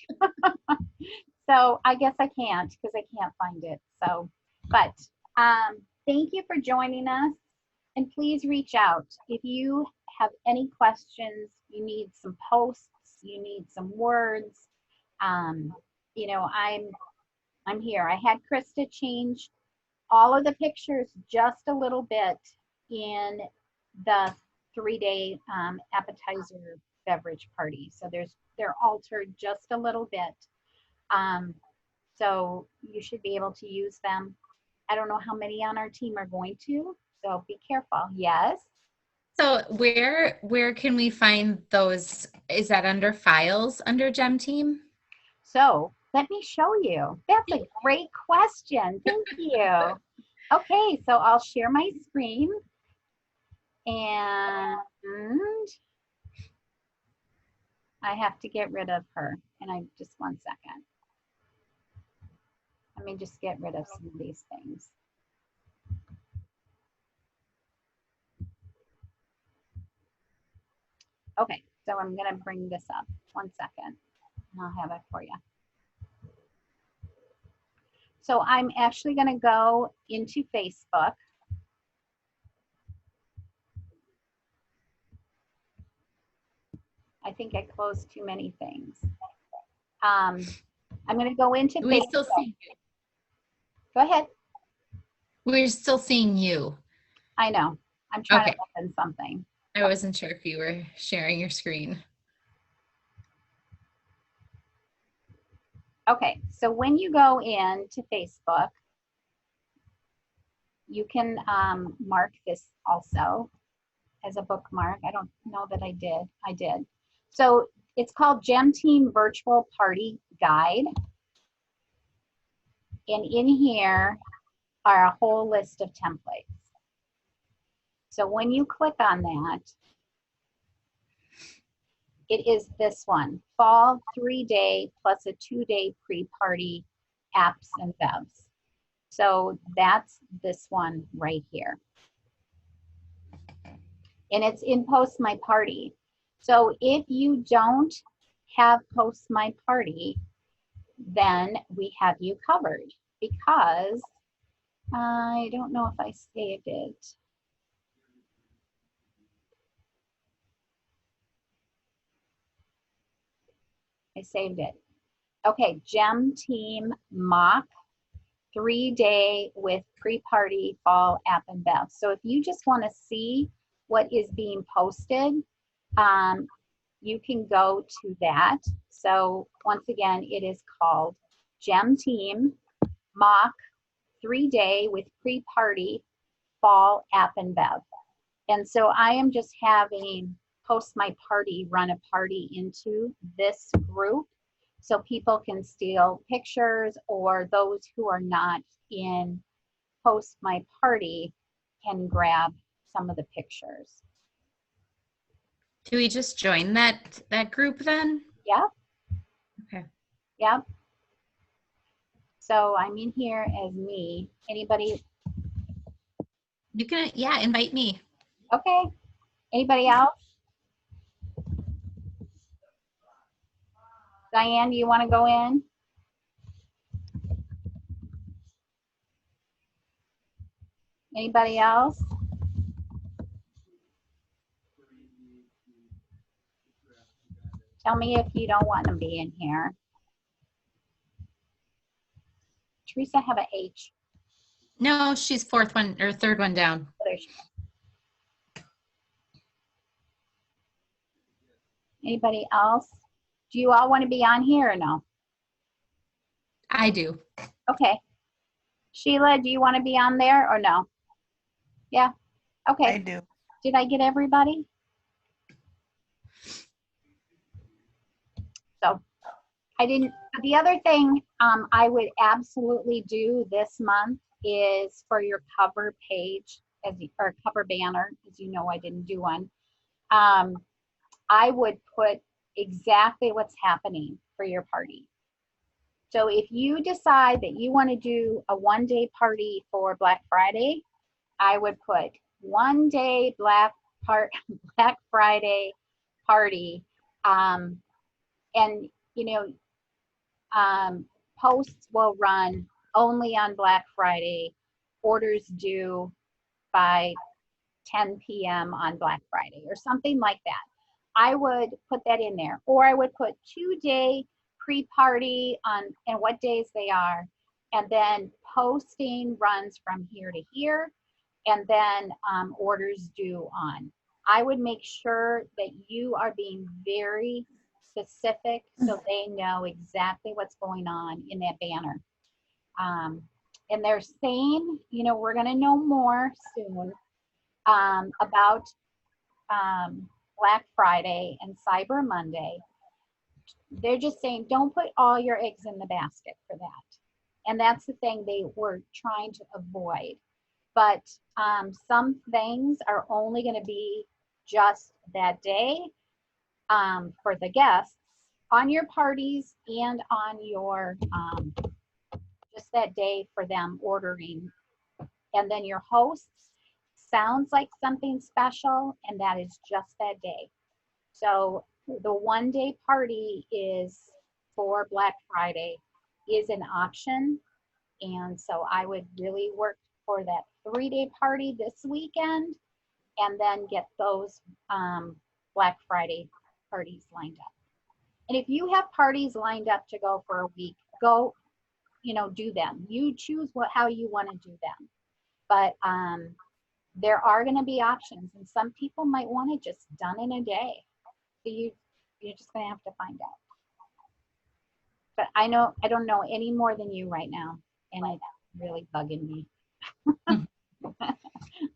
So I guess I can't, because I can't find it. So, but thank you for joining us. And please reach out if you have any questions. You need some posts, you need some words. You know, I'm here. I had Krista change all of the pictures just a little bit in the 3-day appetizer beverage party. So they're altered just a little bit. So you should be able to use them. I don't know how many on our team are going to, so be careful. Yes. So where can we find those? Is that under files under Gem Team? So Let me show you. That's a great question. Thank you. Okay, so I'll share my screen. And I have to get rid of her. And I just 1 second. Let me just get rid of some of these things. Okay, so I'm gonna bring this up. 1 second, and I'll have it for you. So I'm actually gonna go into Facebook. I think I closed too many things. I'm gonna go into We Facebook. still see you. Go ahead. We're still seeing you. I know. I'm trying Okay. to open something. I wasn't sure if you were sharing your screen. Okay, so when you go into Facebook, you can mark this also as a bookmark. I don't know that I did. I did. So it's called Gem Team Virtual Party Guide. And in here are a whole list of templates. So when you click on that, it is this one, Fall 3-day plus a 2-day pre-party apps and bevs. So that's this one right here. And it's in Post My Party. So if you don't have Post My Party, then we have you covered, because I don't know if I saved it. I saved it. Okay, Gem Team Mock 3-day with pre-party fall app and bev. So if you just want to see what is being posted, you can go to that. So once again, it is called Gem Team Mock 3-day with pre-party fall app and bev. And so I am just having Post My Party run a party into this group, so people can steal pictures, or those who are not in Post My Party can grab some of the pictures. Do we just join that group then? Yep. Okay. Yep. So I'm in here as me. Anybody? You can, yeah, invite me. Okay. Anybody else? Diane, do you want to go in? Anybody else? Tell me if you don't want to be in here. Teresa, have a H. No, she's fourth one or third one down. Oh, there she is. Anybody else? Do you all want to be on here or no? I do. Okay. Sheila, do you want to be on there or no? Yeah. Okay. I do. Did I get everybody? So I didn't. The other thing I would absolutely do this month is for your cover page, or cover banner, as you know, I didn't do one. I would put exactly what's happening for your party. So if you decide that you want to do a 1-day party for Black Friday, I would put 1-day Black Friday party. And, you know, posts will run only on Black Friday, orders due by 10 p.m. on Black Friday, or something like that. I would put that in there. Or I would put 2-day pre-party on, and what days they are, and then posting runs from here to here, and then orders due on. I would make sure that you are being very specific so they know exactly what's going on in that banner. And they're saying, you know, we're going to know more soon about Black Friday and Cyber Monday. they're just saying, don't put all your eggs in the basket for that. And that's the thing they were trying to avoid. But some things are only going to be just that day for the guests on your parties and on your just that day for them ordering. And then your hosts sounds like something special, and that is just that day. So the 1 day party is for Black Friday is an option. And so I would really work for that 3 day party this weekend and then get those Black Friday parties lined up. And if you have parties lined up to go for a week, go, do them. You choose how you want to do them. But there are going to be options, and some people might want it just done in a day. So you're just going to have to find out. But I don't know any more than you right now, and it's really bugging me.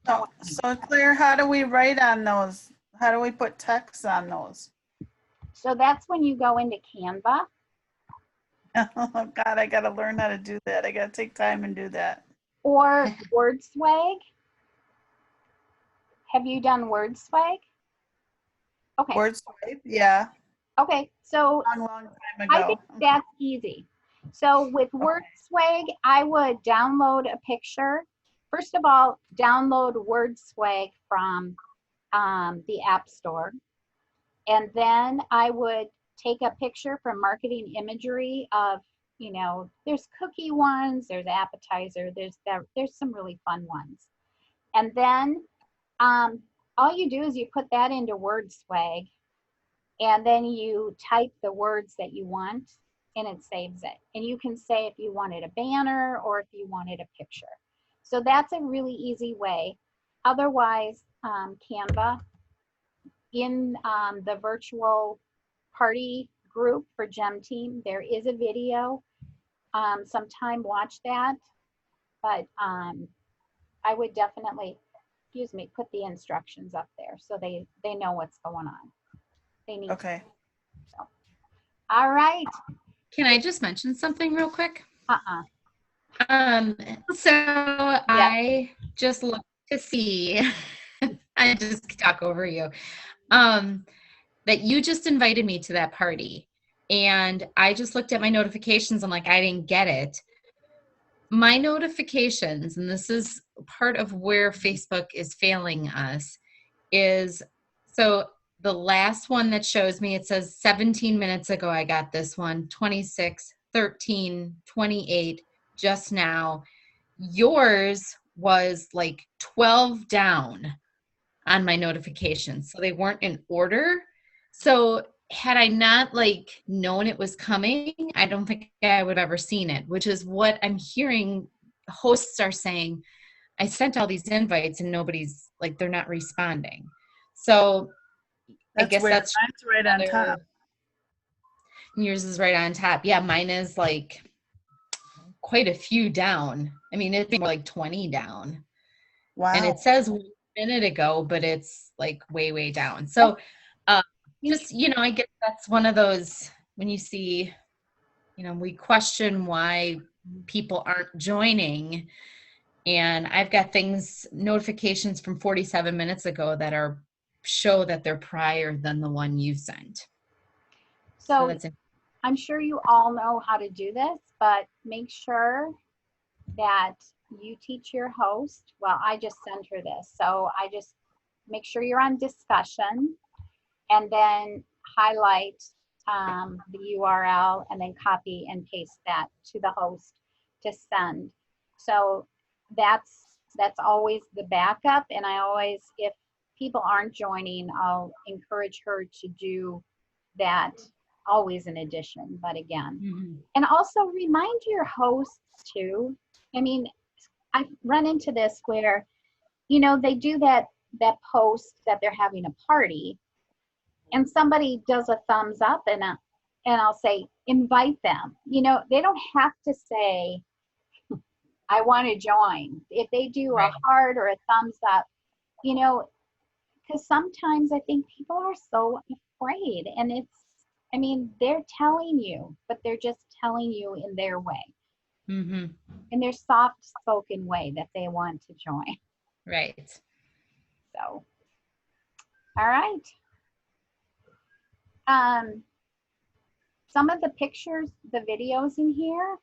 So Claire, how do we write on those? How do we put text on those? So that's when you go into Canva. Oh God, I gotta learn how to do that. I gotta take time and do that. Or WordSwag. Have you done WordSwag? Okay. Word swipe, yeah, Okay. So long time I ago. think that's easy. So with WordSwag, I would download a picture. First of all, download WordSwag from the App Store. And then I would take a picture from Marketing Imagery of, there's cookie ones, there's appetizer, there's some really fun ones. And then all you do is you put that into WordSwag, and then you type the words that you want, and it saves it. And you can say if you wanted a banner or if you wanted a picture. So that's a really easy way. Otherwise, Canva, in the virtual party group for Gem Team, there is a video. Sometime watch that. But I would definitely, put the instructions up there so they know what's going on. They need Okay. to. All right. Can I just mention something real quick? So Yeah. I just looked to see, I just talk over you, that you just invited me to that party. And I just looked at my notifications. I'm like, I didn't get it. My notifications, and this is part of where Facebook is failing us, is so the last one that shows me, it says 17 minutes ago, I got this one, 26, 13, 28, just now. Yours was like 12 down on my notifications. So they weren't in order. So had I not known it was coming, I don't think I would have ever seen it, which is what I'm hearing hosts are saying. I sent all these invites and nobody's they're not responding. So I guess weird. that's Mine's right on top. Yours is right on top. Yeah, mine is quite a few down. I mean, it's more like 20 down. Wow. And it says 1 minute ago, but it's way, way down. So just, I guess that's one of those when you see, we question why people aren't joining. And I've got notifications from 47 minutes ago that show that they're prior than the one you sent. So that's it. I'm sure you all know how to do this, but make sure that you teach your host. Well, I just sent her this. So I just make sure you're on discussion and then highlight the URL and then copy and paste that to the host to send. So that's always the backup. And I always, if people aren't joining, I'll encourage her to do that, always in addition, but again. Mm-hmm. And also remind your hosts too. I mean, I've run into this where, they do that post that they're having a party and somebody does a thumbs up and I'll say, invite them. They don't have to say, I want to join. If they do a heart or a thumbs up, because sometimes I think people are so afraid, and I mean, they're telling you, but they're just telling you in their way, Mm-hmm. in their soft spoken way that they want to join. Right. So, all right. Some of the pictures, the videos in here,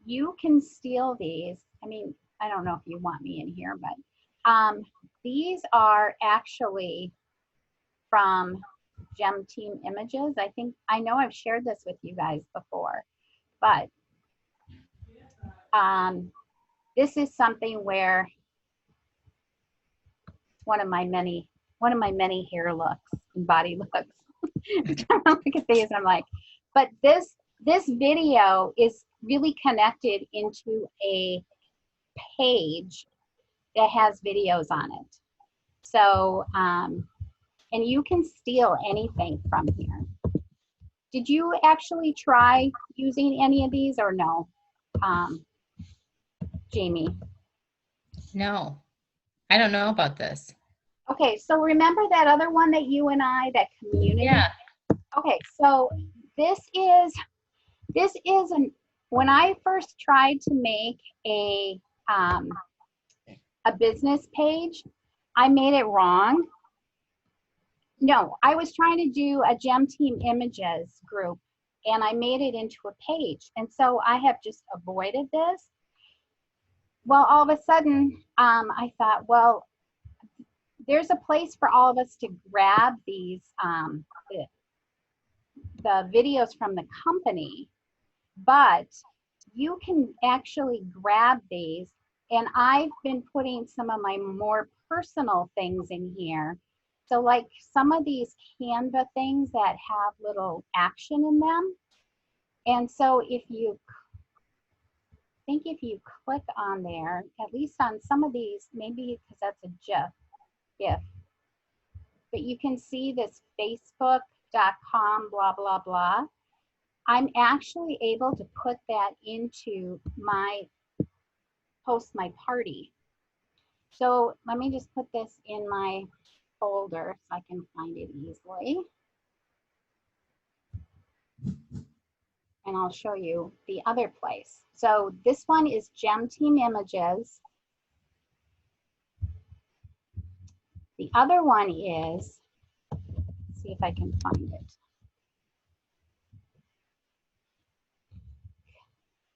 you can steal these. I mean, I don't know if you want me in here, but these are actually from Gem Team Images. I know I've shared this with you guys before, but this is something where one of my many hair looks and body looks. Look at these, I'm like, but this video is really connected into a page that has videos on it. So, and you can steal anything from here. Did you actually try using any of these or no, Jamie? No, I don't know about this. Okay, so remember that other one that you and I, that community? Yeah. Okay, so this is when I first tried to make a business page, I made it wrong. No, I was trying to do a Gem Team Images group and I made it into a page. And so I have just avoided this. Well, all of a sudden, I thought, well, there's a place for all of us to grab these, the videos from the company, but you can actually grab these. And I've been putting some of my more personal things in here. So like some of these Canva things that have little action in them. And so if you click on there, at least on some of these, maybe because that's a GIF, but you can see this facebook.com blah, blah, blah. I'm actually able to put that into my Post My Party. So let me just put this in my folder so I can find it easily. And I'll show you the other place. So this one is Gem Team Images. The other one is, let's see if I can find it.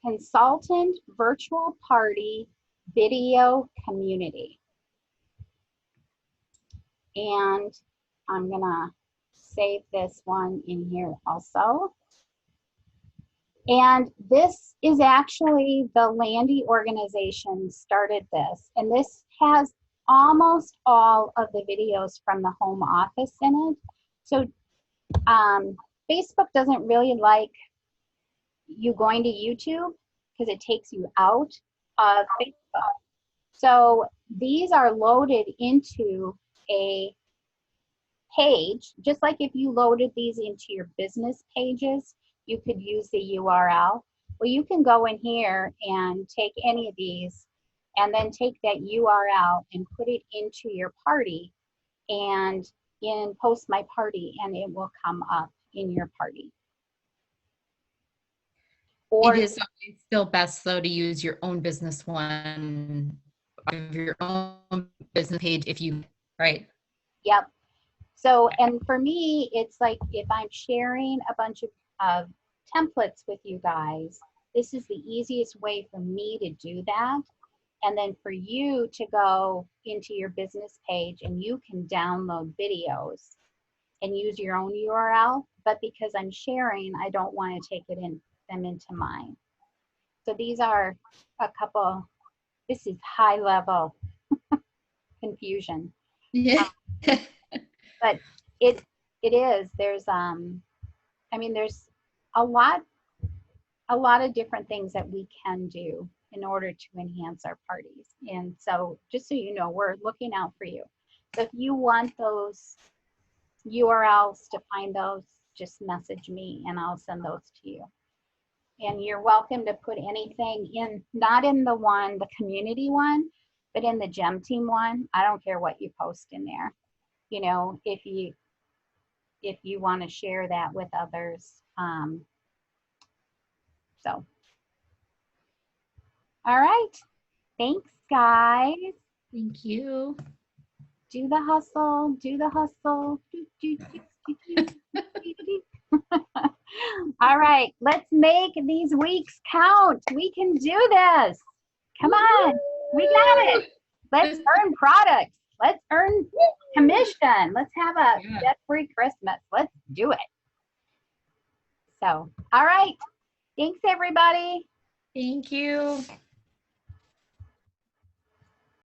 Consultant Virtual Party Video Community. And I'm gonna save this one in here also. And this is actually the Landy organization started this. And this has almost all of the videos from the home office in it. So Facebook doesn't really like you going to YouTube because it takes you out of Facebook. So these are loaded into a page, just like if you loaded these into your business pages, you could use the URL. Well, you can go in here and take any of these and then take that URL and put it into your party and in Post My Party, and it will come up in your party. Or It is always still best though to use your own business one, your own business page if you, right? Yep. So, and for me, it's like if I'm sharing a bunch of templates with you guys, this is the easiest way for me to do that. And then for you to go into your business page and you can download videos and use your own URL. But because I'm sharing, I don't want to take them into mine. So these are a couple, this is high level confusion. Yeah. But it is, there's I mean, there's a lot of different things that we can do in order to enhance our parties. And so just so you know, we're looking out for you. So if you want those URLs to find those, just message me and I'll send those to you. And you're welcome to put anything in, not in the community one, but in the Gem Team one. I don't care what you post in there. You know, if you, if you want to share that with others. So, all right. Thanks, guys. Thank you. Do the hustle. Do the hustle. Do, do, do, do, do, do, do. All right. Let's make these weeks count. We can do this. Come on. We got it. Let's earn products. Let's earn commission. Let's have a Yeah. debt-free Christmas. Let's do it. So, all right. Thanks, everybody. Thank you.